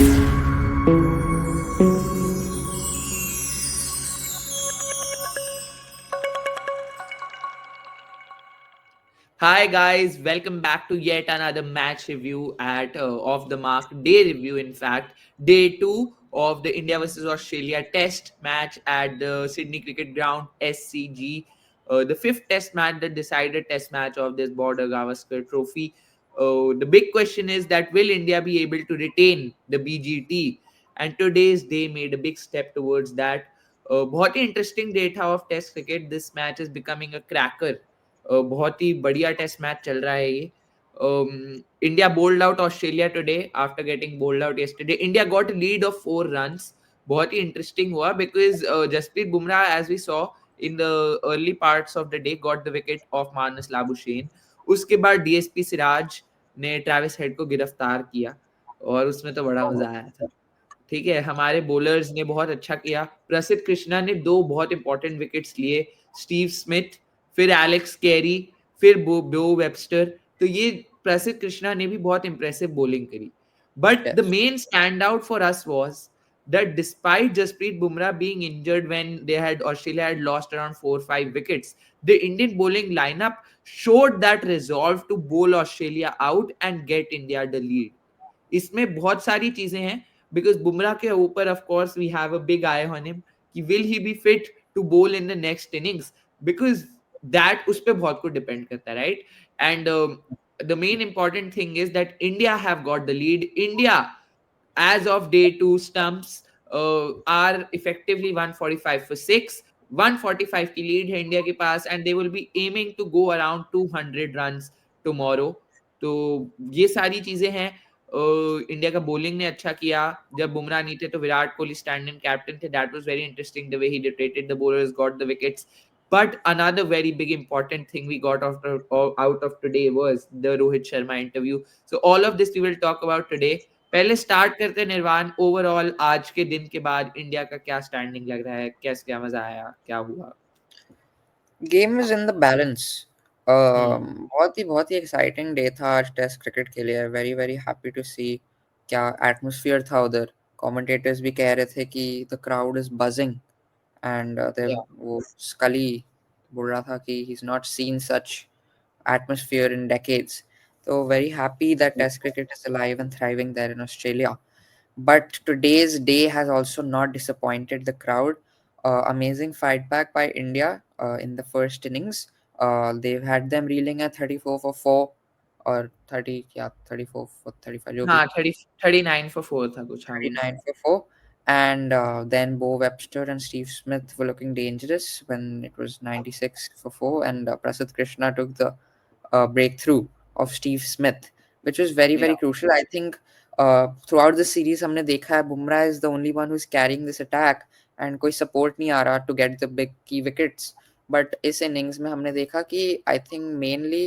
Hi guys, welcome back to yet another match review at Off the Mark day review. In fact, day two of the India versus Australia Test match at the Sydney Cricket Ground (SCG), the fifth Test match, the decided Test match of this Border Gavaskar Trophy. The big question is that will India be able to retain the BGT? And today's day made a big step towards that. बहुत ही interesting day था of test cricket. This match is becoming a cracker. बहुत ही बढ़िया test match चल रहा है ये. India bowled out Australia today after getting bowled out yesterday. India got lead of 4 runs. बहुत ही इंटरेस्टिंग हुआ because Jasprit Bumrah as we saw in the early parts of the day got the wicket of Marnus Labuschagne. उसके बाद DSP Siraj ने Travis head को गिरफ्तार किया और उसमें तो बड़ा मजा आया था. ठीक है, हमारे बॉलर्स ने बहुत अच्छा किया. प्रसिद्ध कृष्णा ने 2 बहुत इंपॉर्टेंट विकेट्स लिए. स्टीव स्मिथ, फिर एलेक्स कैरी, फिर बो वेबस्टर. तो ये प्रसिद्ध कृष्णा ने भी बहुत इंप्रेसिव बॉलिंग करी. But the Yes. Main stand out for us was that despite Jasprit Bumrah being injured when Australia had lost around 4-5 wickets, the Indian bowling lineup showed that resolve to bowl Australia out and get India the lead. इसमें बहुत सारी चीजें हैं because Bumrah के ऊपर of course we have a big eye on him कि will he be fit to bowl in the next innings because that उस पर बहुत कुछ डिपेंड करता है, right. And the main important thing is that India have got the lead. India as of day 2 stumps are effectively 145 for 6. 145 की lead है India के पास and they will be aiming to go around 200 runs tomorrow. तो ये सारी चीजें हैं. India का बॉलिंग ने अच्छा किया. जब बुमराह नहीं थे तो Virat Kohli stand in captain थे. That was very interesting the way he rotated the bowlers, got the wickets. But another very big important thing we got out of today was the Rohit Sharma interview. So all of this we will talk about today. पहले start करते हैं निर्वाण. Overall आज के दिन के बाद India का क्या स्टैंडिंग लग रहा है? कैसे, क्या मजा आया, क्या हुआ? Game is in the balance. बहुत ही एक्साइटिंग डे था आज टेस्ट क्रिकेट के लिए. वेरी वेरी हैप्पी टू सी क्या एटमॉस्फेयर था उधर. कमेंटेटर्स भी कह रहे थे कि the crowd is buzzing and वो स्कली बोल रहा था कि he is not seen such atmosphere in decades. So very happy that Test cricket is alive and thriving there in Australia. But today's day has also not disappointed the crowd. Amazing fight back by India in the first innings. They've had them reeling at 34 for 4 or 30, yeah, 34 for 35, जो भी. हाँ, 39 for 4 था कुछ, हाँ बोलो. 39 for 4. And then Bo Webster and Steve Smith were looking dangerous when it was 96 for 4. And Prasidh Krishna took the breakthrough of Steve Smith, which was very, Yeah. very crucial. I think throughout the series, हमने देखा है Bumrah is the only one who's carrying this attack and कोई support नहीं आ रहा to get the big key wickets. But इस innings में हमने देखा कि I think mainly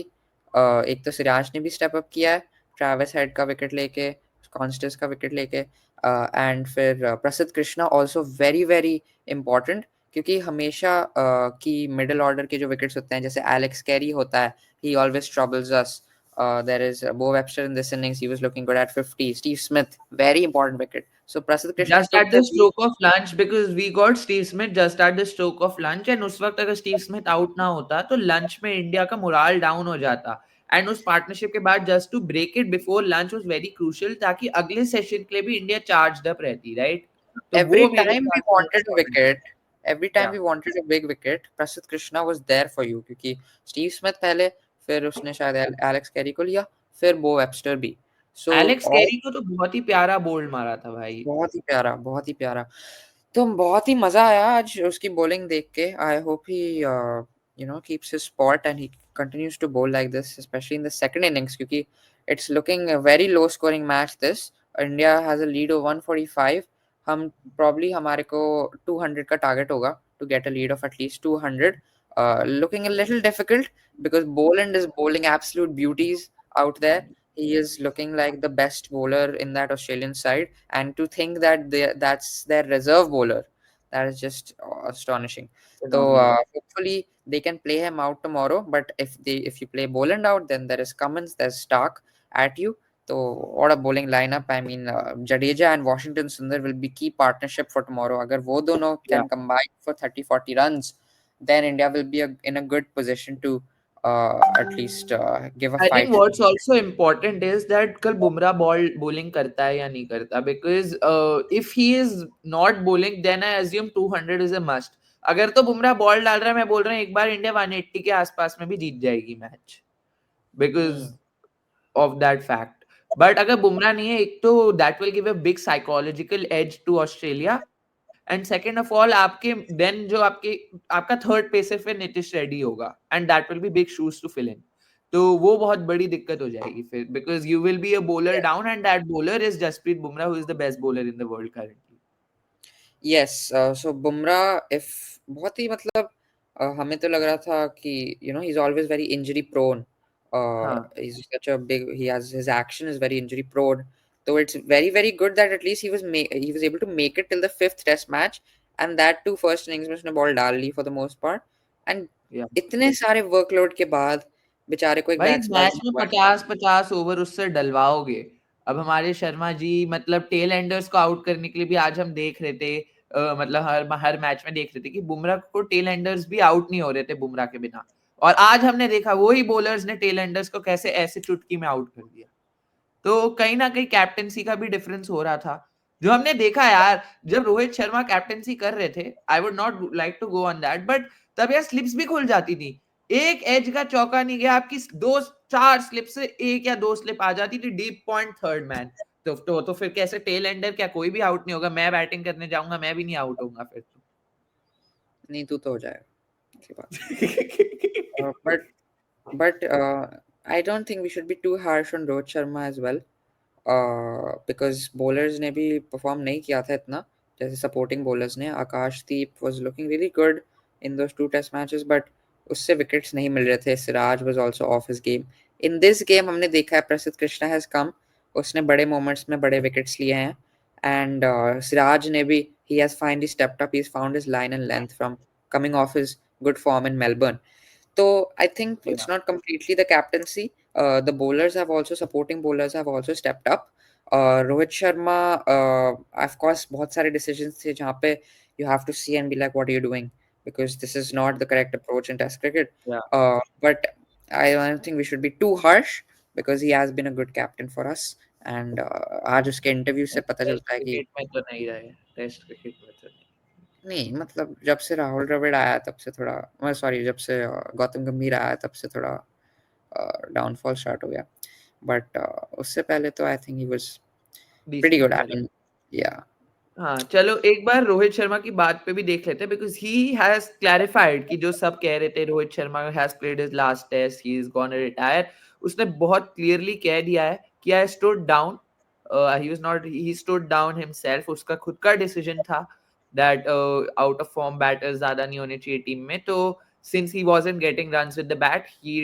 एक तो सिराज ने भी step up किया है, ट्रैविस हेड का विकेट लेके, कॉन्स्टेंस का विकेट लेके, एंड फिर प्रसिद्ध Krishna also very very important, क्योंकि हमेशा की मिडिल ऑर्डर के जो विकेट्स होते हैं, जैसे एलेक्स कैरी होता है, he always troubles us. There is Bo Webster in this innings, he was looking good at 50. Steve Smith, very important wicket. So Prasidh Krishna Just took at the the lead. stroke of lunch because we got Steve Smith just at the stroke of lunch and उस वक्त अगर Steve Smith out ना होता तो lunch में India का morale down हो जाता. एंड उस पार्टनरशिप के बाद just to break it before lunch was very crucial ताकि अगले सेशन के लिए भी इंडिया चार्ज्ड अप रहती, राइट. तो वो Every मेरे time we ख्याल से wanted a important wicket, every time था. we wanted a big wicket, Prasidh Krishna was there for you, क्योंकि Steve Smith पहले, फिर उसने शायद एलेक्स कैरी को लिया, फिर बो वेबस्टर भी. So एलेक्स all कैरी को तो बहुत ही प्यारा बोल्ड मारा था भाई. बहुत ही प्यारा, बहुत ही प्यारा. तो बहुत ही मजा आया आज उसकी बॉलिंग देख के. I hope he keeps his spot and he continues to bowl like this, especially in the second innings, क्योंकि it's looking a very low scoring match this. India has a lead of 145. हम probably हमारे को 200 का target होगा to get a lead of at least 200. Looking a little difficult because Boland is bowling absolute beauties out there. He is looking like the best bowler in that Australian side, and to think that that's their reserve bowler, that is just astonishing. So Phenomenal. hopefully they can play him out tomorrow. But if you play Boland out, then there is Cummins, there's Stark at you. So what a bowling lineup. I mean, Jadeja and Washington Sundar will be key partnership for tomorrow. अगर वो दोनों Yeah. can combine for 30-40 runs, then India will be in a good position to at least give a I think fight. what's also important is that कल Bumrah bowling करता है या नहीं करता, because if he is not bowling then I assume 200 is a must. अगर तो Bumrah ball डाल रहा है, मैं बोल रहा हूँ एक बार इंडिया 180 के आसपास में भी जीत जाएगी match, because Hmm. of that fact. But अगर बुमराह नहीं है, एक तो that will give a big psychological edge to Australia, and second of all आपके देन जो आपके आपका थर्ड पेसर फिर नीतीश रेड्डी होगा, and that will be big shoes to fill in. तो वो बहुत बड़ी दिक्कत हो जाएगी फिर, because you will be a bowler down, and that bowler is Jasprit Bumrah, who is the best bowler in the world currently. Yes, so Bumrah, if बहुत ही मतलब हमें तो लग रहा था कि he's always very injury prone. हाँ. He's such a big, he has his action is very injury prone. So it's very very good that at least he was able to make it till the fifth Test match, and that too first innings में उसने ball डाल ली for the most part. And Yeah. इतने सारे workload के बाद बेचारे को एक भाई बैट्समैन मैच में 50-50 ओवर उससे डलवाओगे. अब हमारे शर्मा जी मतलब टेल एंडर्स को आउट करने के लिए भी आज हम देख रहे थे, मतलब हर हर मैच में देख रहे थे कि बुमराह को टेल एंडर्स भी आउट नहीं हो रहे थे बुमराह के बिना. और आज हमने देखा वही बॉलर्स ने टेल एंडर्स को कैसे ऐसे चुटकी में आउट कर दिया. तो कहीं ना कहीं कैप्टेंसी का भी डिफरेंस हो रहा था, जो हमने देखा यार. जब रोहित शर्मा कैप्टेंसी कर रहे थे, I would not like to go on that, but तब यार स्लिप्स भी खुल जाती थी. एक एज का चौका नहीं गया, आपकी दो चार स्लिप से एक या दो स्लिप आ जाती थी, डीप पॉइंट थर्ड मैन. तो फिर कैसे टेल एंडर, क्या कोई भी आउट नहीं होगा? मैं बैटिंग करने जाऊंगा, मैं भी नहीं आउट होऊंगा फिर तो. नहीं तू तो हो जाएगा ऐसी बात नहीं but I don't think we should be too harsh on Rohit Sharma as well. Because bowlers ने भी perform नहीं किया था इतना जैसे supporting bowlers ने. Akashdeep was looking really good in those two test matches, but उससे wickets नहीं मिल रहे थे. Siraj was also off his game. In this game हमने देखा है Prasidh Krishna has come. उसने बड़े moments में बड़े wickets लिए हैं, and Siraj ने भी he has finally stepped up. He's found his line and length from coming off his good form in Melbourne. So I think it's Yeah. not completely the captaincy. The bowlers have also supporting bowlers have also stepped up. Rohit Sharma, of course, बहुत सारे decisions थे जहाँ पे you have to see and be like, what are you doing? Because this is not the correct approach in Test cricket. Yeah. But I don't think we should be too harsh because he has been a good captain for us. And आज उसके interview से पता test चलता है कि cricket में तो नहीं रहे, टेस्ट क्रिकेट में तो नहीं. नहीं मतलब जब से राहुल द्रविड़ आया तब से थोड़ा सॉरी जब से गौतम गंभीर आया तब से थोड़ा डाउनफॉल स्टार्ट हो गया. बट उससे पहले तो I think he was pretty decent good. I मतलब. मीन या हाँ, चलो एक बार रोहित शर्मा की बात पे भी देख लेते हैं, बिकॉज ही हैज क्लैरिफाइड कि जो सब कह रहे थे Rohit Sharma has played his last test, he is gonna retire. उसने बहुत क्लियरली कह दिया है कि I stood down. He was not, he stood down himself. उसका खुद का डिसीजन था that out of form batters ज्यादा नहीं होने चाहिए टीम में. तो since he wasn't getting runs with the bat, he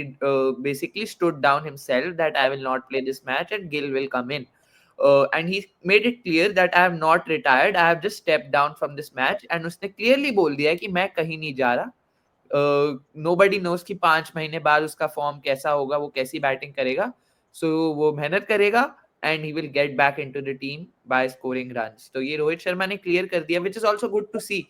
basically stood down himself that I will not play this match and Gill will come in. And he made it clear that I have not retired, I have just stepped down from this match. And उसने clearly बोल दिया है कि मैं कहीं नहीं जा रहा. Nobody knows कि 5 महीने बाद उसका फॉर्म कैसा होगा, वो कैसी बैटिंग करेगा. सो वो मेहनत करेगा and he will get back into the team by scoring runs. तो ये रोहित शर्मा ने क्लियर कर दिया, which is also good to see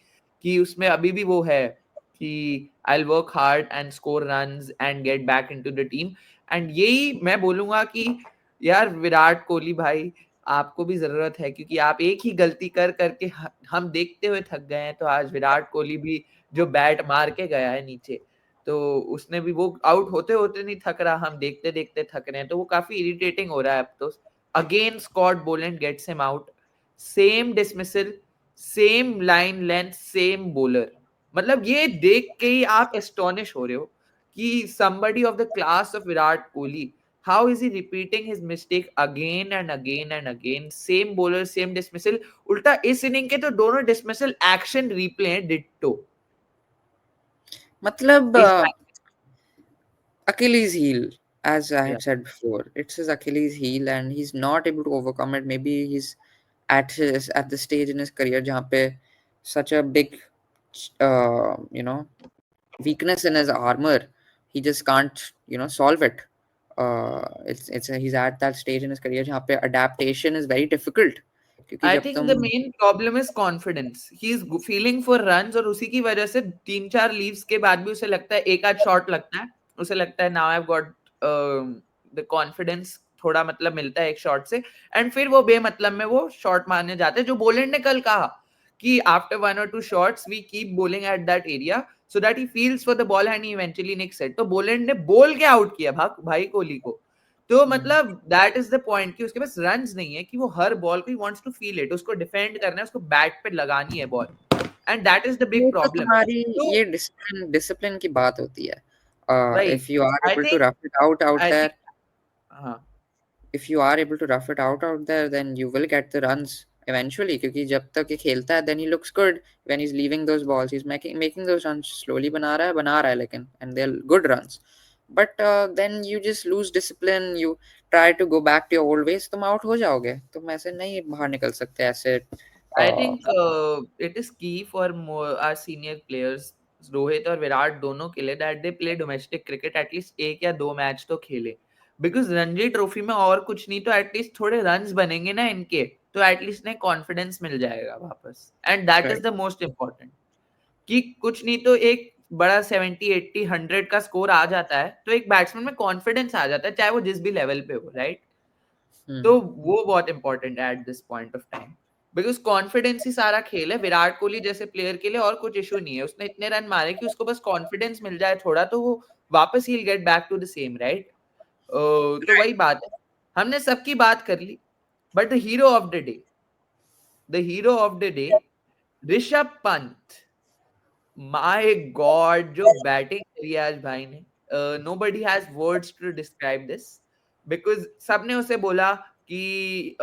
कि उसमें अभी भी वो है कि I will work hard and score runs and get back into the team. एंड यही मैं बोलूंगा कि यार विराट कोहली भाई, आपको भी जरूरत है, क्योंकि आप एक ही गलती कर करके हम देखते हुए थक गए हैं. तो आज विराट कोहली भी जो बैट मार के गया है नीचे, तो उसने भी वो आउट होते होते नहीं थक रहा, हम देखते देखते थक रहे हैं. तो वो काफी इरिटेटिंग हो रहा है अब तो. Again Scott Boland gets him out, same dismissal, same line length, same bowler. मतलब ये देख के ही आप एस्टोनिश हो रहे हो कि somebody of the class of Virat Kohli, how is he repeating his mistake again and again and again? Same bowler, same dismissal. उल्टा इस इनिंग के तो दोनों डिसमिसल एक्शन रिप्ले हैं डिट्टो. मतलब इस Achilles heel, as I Yeah. had said before, it's his Achilles heel and he's not able to overcome it. Maybe he's at the stage in his career जहाँ पे such a big you know weakness in his armor, he just can't solve it. It's he's at that stage in his career जहाँ पे adaptation is very difficult, क्योंकि आई जब think the तुम main problem is confidence, he is feeling for runs, और उसी की वजह से 3-4 लीव्स के बाद भी उसे लगता है, एक आध शॉट लगता है, उसे लगता है now I have got the confidence, थोड़ा मतलब मिलता है एक शॉट से, एंड फिर वो बेमतलब में वो शॉट मारने जाते हैं, जो बोलेंड ने कल कहा कि after 1 or 2 shots we keep bowling at that area so that he feels for the ball and he eventually nicks it. तो बोलेंड ने बोल के आउट किया भाई कोहली को। तो मतलब दैट इज द पॉइंट कि उसके पास रन्स नहीं है कि वो हर बॉल को he wants to feel it, उसको डिफेंड करना है, उसको बैट पे लगानी है ball, and that is the big ये तो प्रॉब्लम। तुम्हारी तो ये डिसिप्लिन की बात होती है. वही If you are I able to think rough it out I there, think हाँ if you are able to rough it out there, then you will get the runs eventually. क्योंकि जब तक ये खेलता है, then he looks good. When he's leaving those balls, he's making those runs slowly. बना रहा है लेकिन, and they're good runs. But then you just lose discipline. You try to go back to your old ways. तुम out हो जाओगे. तुम ऐसे नहीं बाहर निकल सकते ऐसे. I Uh, think it is key for our senior players Rohit और विराट दोनों के लिए that they play domestic cricket, at least 1 या 2 मैच तो खेले, बिकॉज रणजी ट्रॉफी में और कुछ नहीं तो एटलीस्ट थोड़े रन्स बनेंगे ना इनके, तो एटलीस्ट ने कॉन्फिडेंस मिल जाएगा वापस, and that is right. The most important. कि कुछ नहीं तो एक बड़ा 70, 80, 100 का स्कोर आ जाता है तो एक बैट्समैन में कॉन्फिडेंस आ जाता है, चाहे वो जिस भी लेवल पे हो, राइट? Hmm. तो वो बहुत इंपॉर्टेंट है at this point of time, because confidence ही सारा खेल है। विराट कोहली जैसे प्लेयर के लिए और कुछ इशू नहीं है, उसने इतने रन मारे कि उसको बस कॉन्फिडेंस मिल जाए थोड़ा, तो वो वापस ही get back to the same, right? तो वही बात है, हमने सबकी बात कर ली, but the hero of the day Rishabh Pant. My god, जो बैटिंग करी है आज भाई ने, nobody has words to describe this, because सबने उसे बोला कि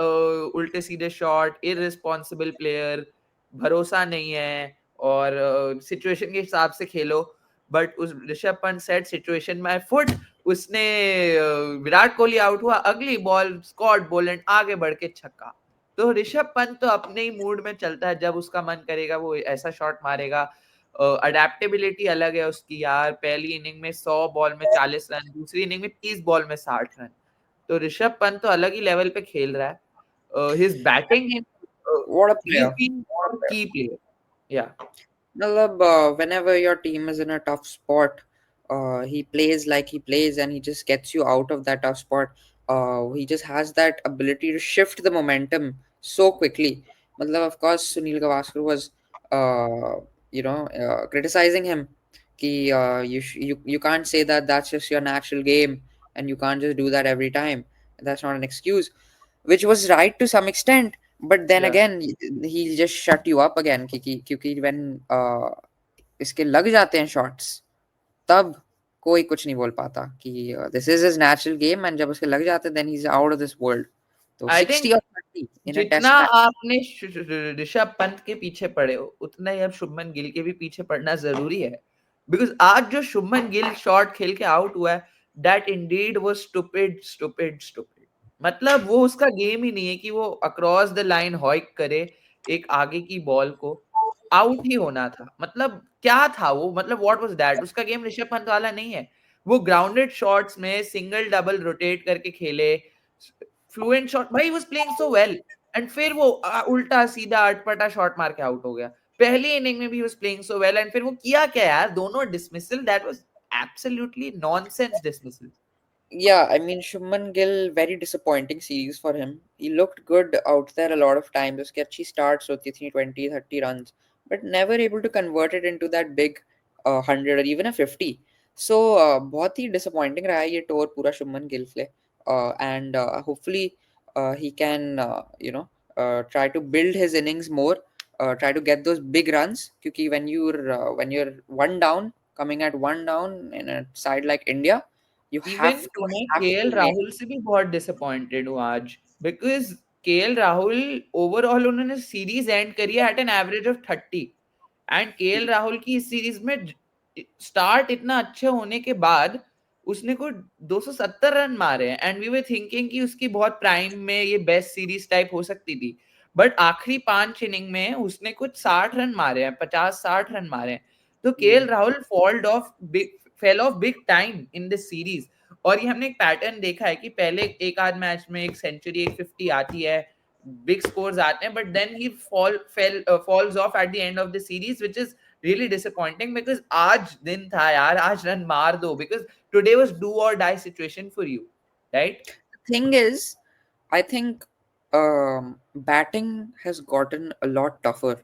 उल्टे सीधे शॉट, इररिस्पॉन्सिबल प्लेयर, भरोसा नहीं है, और सिचुएशन के हिसाब से खेलो, बट उस Rishabh Pant set situation my foot, उसने विराट कोहली आउट हुआ, अगली बॉल स्कॉट बोलेंड आगे बढ़ के छक्का। तो ऋषभ पंत तो अपने ही मूड में चलता है, जब उसका मन करेगा वो ऐसा शॉट मारेगा। अडेप्टेबिलिटी अलग है उसकी यार, पहली इनिंग में 100 बॉल में 40 रन, दूसरी इनिंग में 30 बॉल में 60 रन। तो ऋषभ पंत तो अलग ही लेवल पे खेल रहा है, his batting, What a he is player. Being की प्लेयर, या Matlab, whenever your team is in a tough spot, he plays like he plays and he just gets you out of that tough spot. He just has that ability to shift the momentum so quickly. Matlab, of course, Sunil Gavaskar was, criticizing him. Ki, you can't say that that's just your natural game and you can't just do that every time. That's not an excuse, which was right to some extent. But then या again, he'll just shut you up again, क्योंकि when इसके लग जाते हैं shots, तब कोई कुछ नहीं बोल पाता कि this is his natural game, and जब उसके लग जाते हैं then he is out of this world. तो आई 60 थिंक और 30 इन अ जितना टेस्ट मैच. आपने ऋषभ पंत के पीछे पड़े हो, उतना ही अब शुभमन गिल के भी पीछे पड़ना जरूरी है, बिकॉज आज जो शुभमन गिल शॉट खेल के आउट हुआ है, दैट इंडीड वो स्टूपिड स्टूपिड स्टूपिड। मतलब वो उसका गेम ही नहीं है कि वो अक्रॉस द लाइन हॉइक करे एक आगे की बॉल को, आउट ही होना था। मतलब क्या था वो, मतलब व्हाट वाज दैट, उसका गेम ऋषभ पंत वाला नहीं है। वो ग्राउंडेड शॉट्स में सिंगल डबल रोटेट करके खेले, फ्लुएंट शॉट, भाई was playing so well, and फिर वो उल्टा सीधा अटपटा शॉट मार के आउट हो गया। पहली इनिंग में भी was playing so well, and फिर वो किया क्या यार, दोनों dismissal, that was absolutely nonsense dismissal. Yeah, I mean, Shubman Gill, very disappointing series for him. He looked good out there a lot of times. उसकी अच्छी starts होती थी, 20-30 runs, but never able to convert it into that big 100 or even a 50. So बहुत ही disappointing रहा है ये tour पूरा Shubman Gill के लिए. And hopefully he can try to build his innings more, try to get those big runs, क्योंकि when you're one down, coming at one down in a side like India, you even have to मैं have KL to make. Rahul से भी बहुत disappointed हूँ आज, because KL Rahul overall उन्होंने series end करी है एट एन एवरेज ऑफ 30, एंड केएल राहुल की इस सीरीज में स्टार्ट इतना अच्छे होने के बाद उसने को 270 रन मारे हैं, एंड वी वर थिंकिंग कि उसकी बहुत प्राइम में ये बेस्ट सीरीज टाइप हो सकती थी, बट आखिरी 5 इनिंग में उसने कुछ 60 रन मारे हैं, 50-60 रन मारे हैं। तो KL Rahul fell off big time in this series. और ये हमने एक पैटर्न देखा है कि पहले एक आध मैच में एक सेंचुरी, एक 50 आती है, बिग स्कोर्स आते हैं, but then he falls off at the end of the series, which is really disappointing, because आज दिन था यार, आज रन मार दो, because today was do or die situation for you, right? Thing is, I think batting has gotten a lot tougher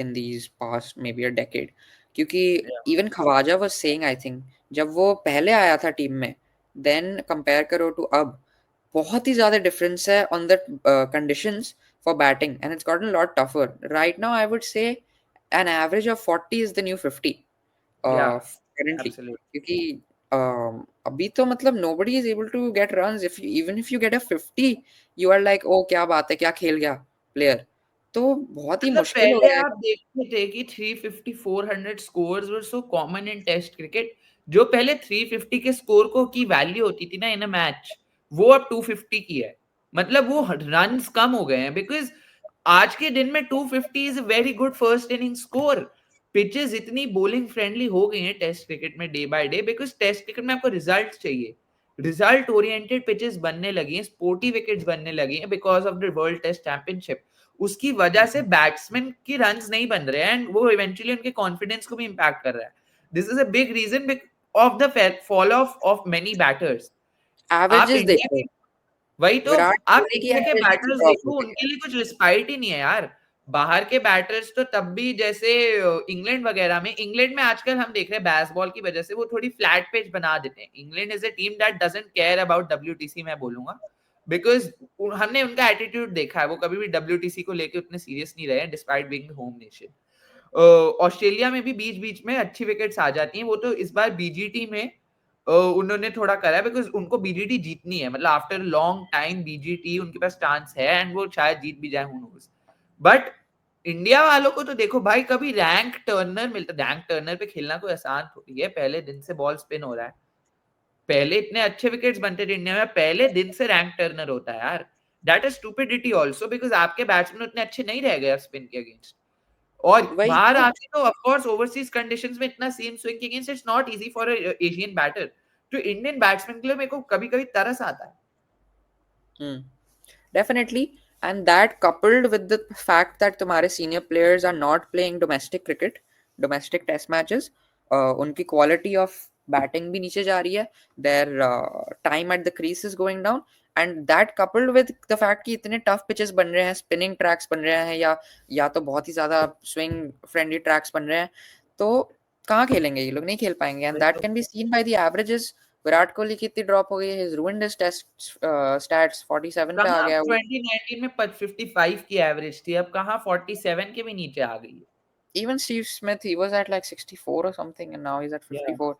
in these past maybe a decade. क्योंकि even Khawaja was saying, I think, जब वो पहले आया था team में, then compare करो to अब, बहुत ही ज़्यादा difference है on the conditions for batting, and it's gotten a lot tougher. Right now, I would say an average of 40 is the new 50 या currently. एब्सोल्युटली। क्योंकि अभी तो मतलब nobody is able to get runs. Even if you get a 50, you are like, oh क्या बात है, क्या खेल गया player. तो बहुत ही मतलब मुश्किल हो पहले गया है। आप देखते थे कि 350 400 scores were so common in test cricket. जो पहले 350 के स्कोर को की वैल्यू होती थी ना इन अ मैच, वो अब 250 की है। मतलब वो रन्स कम हो गए हैं, बिकॉज आज के दिन में 250 is a very good first inning score. Pitches इतनी बॉलिंग फ्रेंडली हो गई हैं टेस्ट क्रिकेट में day by day, because test cricket में आपको रिजल्ट चाहिए। रिजल्ट ओरिएंटेड पिचेस बनने लगी हैं, स्पोर्टी विकेट्स बनने लगी हैं because of the world test championship. उसकी वजह से बैट्समैन की रन्स नहीं बन रहे हैं, एंड वो इवेंचुअली उनके कॉन्फिडेंस को भी इंपैक्ट कर रहा है। This is a big reason of the fall of many batters. आप Averages इंडिया देखो, की, वही तो, विराट आप कोहली की इंडिया के एवरेज भी बैटर्स ड्रॉप हो देखो, गई है। उनके लिए कुछ रिस्पाइट ही नहीं है यार। बाहर के बैटर्स तो तब भी, जैसे इंग्लैंड वगैरह में, इंग्लैंड में आजकल हम देख रहे हैं बेसबॉल की वजह से वो थोड़ी फ्लैट पिच बना देते हैं। England is a team that doesn't care about WTC, मैं बोलूंगा, बिकॉज हमने उनका एटीट्यूड देखा है, वो कभी भी डब्ल्यूटीसी को लेके उतने सीरियस नहीं रहे, despite being home nation. Australia में भी बीच बीच में अच्छी विकेट्स आ जाती हैं, वो तो इस बार बीजीटी में उन्होंने थोड़ा करा है, बिकॉज उनको बीजीटी जीतनी है, मतलब आफ्टर लॉन्ग टाइम बीजीटी उनके पास चांस है, एंड वो शायद जीत भी जाए, हू नोस। बट इंडिया वालों को तो देखो भाई, कभी रैंक टर्नर मिलता, रैंक टर्नर पे खेलना कोई आसान थोड़ी है, पहले दिन से बॉल स्पिन हो रहा है। पहले इतने अच्छे विकेट्स बनते थे इंडिया में, पहले दिन से रैंक टर्नर होता है यार। That is stupidity also, because आपके बैट्समैन उतने अच्छे नहीं रह गए स्पिन के अगेंस्ट। और वही बाहर तो। आके तो ऑफ कोर्स ओवरसीज कंडीशंस में इतना सेम स्विंग के against it's not easy for Asian batter. तो इंडियन बैट्समैन के लिए मेरे को कभी कभी तरस आता है। Hmm. Definitely. And that coupled with the fact that तुम्हारे senior players are not playing domestic cricket, domestic test matches, उनकी quality of batting भी नीचे जा रही है, their time at the crease is going down, and that coupled with the fact कि इतने tough pitches बन रहे हैं, spinning tracks बन रहे हैं, या तो बहुत ही ज़्यादा swing friendly tracks बन रहे हैं, तो कहाँ खेलेंगे ये लोग? नहीं खेल पाएंगे, and that can be seen by the averages. Virat Kohli की इतनी ड्रॉप हो गई है, his ruined his test stats, 47 पे आ कहाँ गया वो। 2019 में 55 की एवरेज थी, अब कहाँ 47 के भी नीचे आ गई है। Even Steve Smith, he was at like 64 or something, and now he's at Yeah. 54.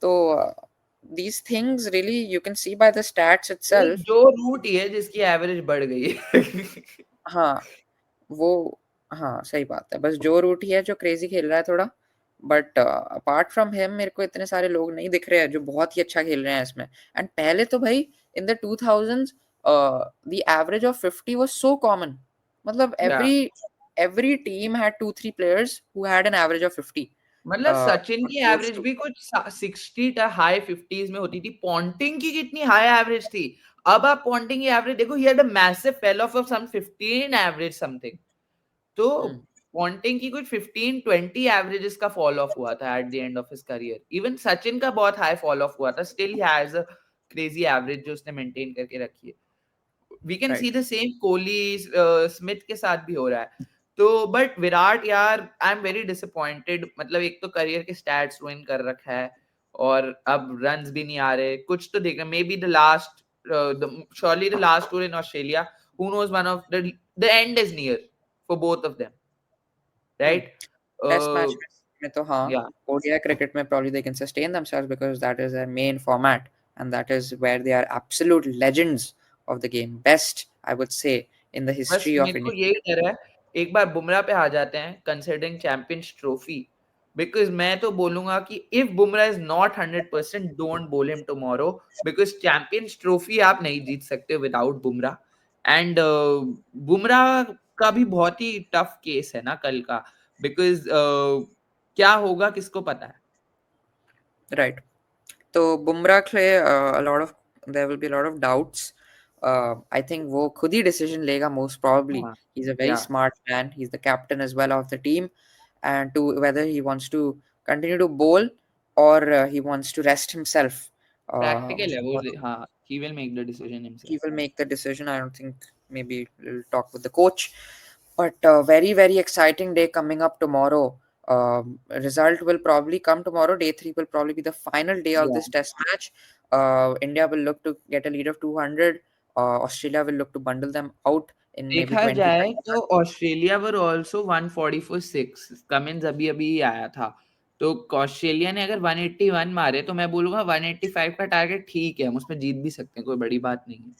So these things really you can see by the stats एक itself. जो रूट ही है जिसकी एवरेज बढ़ गई है। हाँ, वो, हाँ सही बात है, बस जो रूट ही है जो क्रेजी खेल रहा है थोड़ा, बट अपार्ट फ्रॉम हिम मेरे को इतने सारे लोग नहीं दिख रहे हैं जो बहुत ही अच्छा खेल रहे हैं इसमें। एंड पहले तो भाई in the 2000s the average of 50 was so common, मतलब या every team had 2-3 players who had an average of 50, मतलब सचिन or की close एवरेज to। भी कुछ 60 हाई 50s में होती थी। पॉन्टिंग की कितनी हाई एवरेज थी। अब आप पॉन्टिंग की एवरेज देखो, he had a massive fail of some 15 average something. तो Hmm, पॉन्टिंग की कुछ 15-20 एवरेजेस का फॉल ऑफ हुआ था at the end of his career. Even Sachin का बहुत हाई फॉल ऑफ हुआ था, still he has a crazy average जो उसने मेंटेन करके रखी है। We can right. See the same Kohli Smith के साथ भी हो रहा है। तो बट विराट यार, आई एम वेरी डिसअपॉइंटेड। मतलब एक तो करियर के स्टैट्स रुइन कर रखा है, और अब रन्स भी नहीं आ रहे। कुछ तो देख रहे, may be the last, surely the last tour in Australia, who knows, one of the end is near for both of them, Hmm. right? Test uh, match में तो हाँ, yeah, ODI cricket में probably they can sustain themselves because that is their main format, and that is where they are absolute legends of the game, best I would say in the बस history of मेरे को India. यही डर है, एक बार बुमराह पे आ जाते हैं कंसिडरिंग चैंपियंस ट्रॉफी, बिकॉज मैं तो बोलूंगा कि if Bumrah is not 100%, don't bowl him tomorrow, because champions trophy आप नहीं जीत सकते विदाउट बुमराह। एंड बुमराह का भी बहुत ही टफ केस है ना कल का, बिकॉज क्या होगा किसको पता है। Right. तो बुमराह के लिए a lot of there will be a lot of doubts. I think वो खुद ही decision लेगा most probably. हाँ, He's a very या smart man. He's the captain as well of the team, and to whether he wants to continue to bowl or he wants to rest himself. Practical है वो, For हाँ, he will make the decision himself. he will make the decision. I don't think maybe we'll talk with the coach. But very, very exciting day coming up tomorrow. Result will probably come tomorrow. Day three will probably be the final day of Yeah. this test match. India will look to get a lead of 200. Australia will look to bundle them out in maybe देखा 20 जाए 30 तो Australia were also 140 for 6, Cummins अभी अभी ही आया था, तो Australia ने अगर 181 मारे तो मैं बोलूंगा 185 का टारगेट ठीक है, हम उसमें जीत भी सकते हैं, कोई बड़ी बात नहीं है।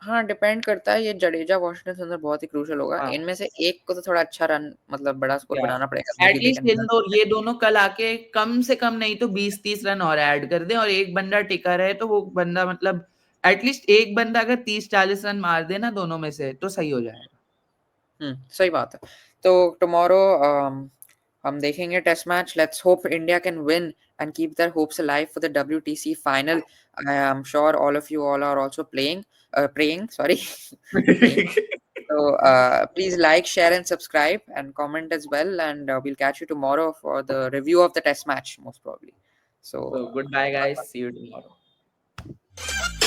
हाँ, डिपेंड करता है। ये जडेजा वॉशिंगटन सुंदर बहुत ही क्रूशियल होगा। हाँ, इनमें से एक को तो थोड़ा अच्छा रन मतलब बड़ा स्कोर या बनाना पड़ेगा, maybe they at least can. इन दो ये दोनों कल आके कम से कम नहीं तो 20-30 रन और ऐड कर दें, और एक बंदा टिका रहे तो वो बंदा मतलब एटलीस्ट एक बंदा अगर 30-40 रन मार दे ना दोनों में से तो सही हो जाएगा। सही बात है। तो टुमारो हम देखेंगे test match. Let's hope India can win and keep their hopes alive for the WTC final. I am sure all of you all are also praying, sorry, praying. So please like, share, and subscribe, and comment as well. And we'll catch you tomorrow for the review of the test match, most probably. So, So goodbye bye guys, bye. see you tomorrow.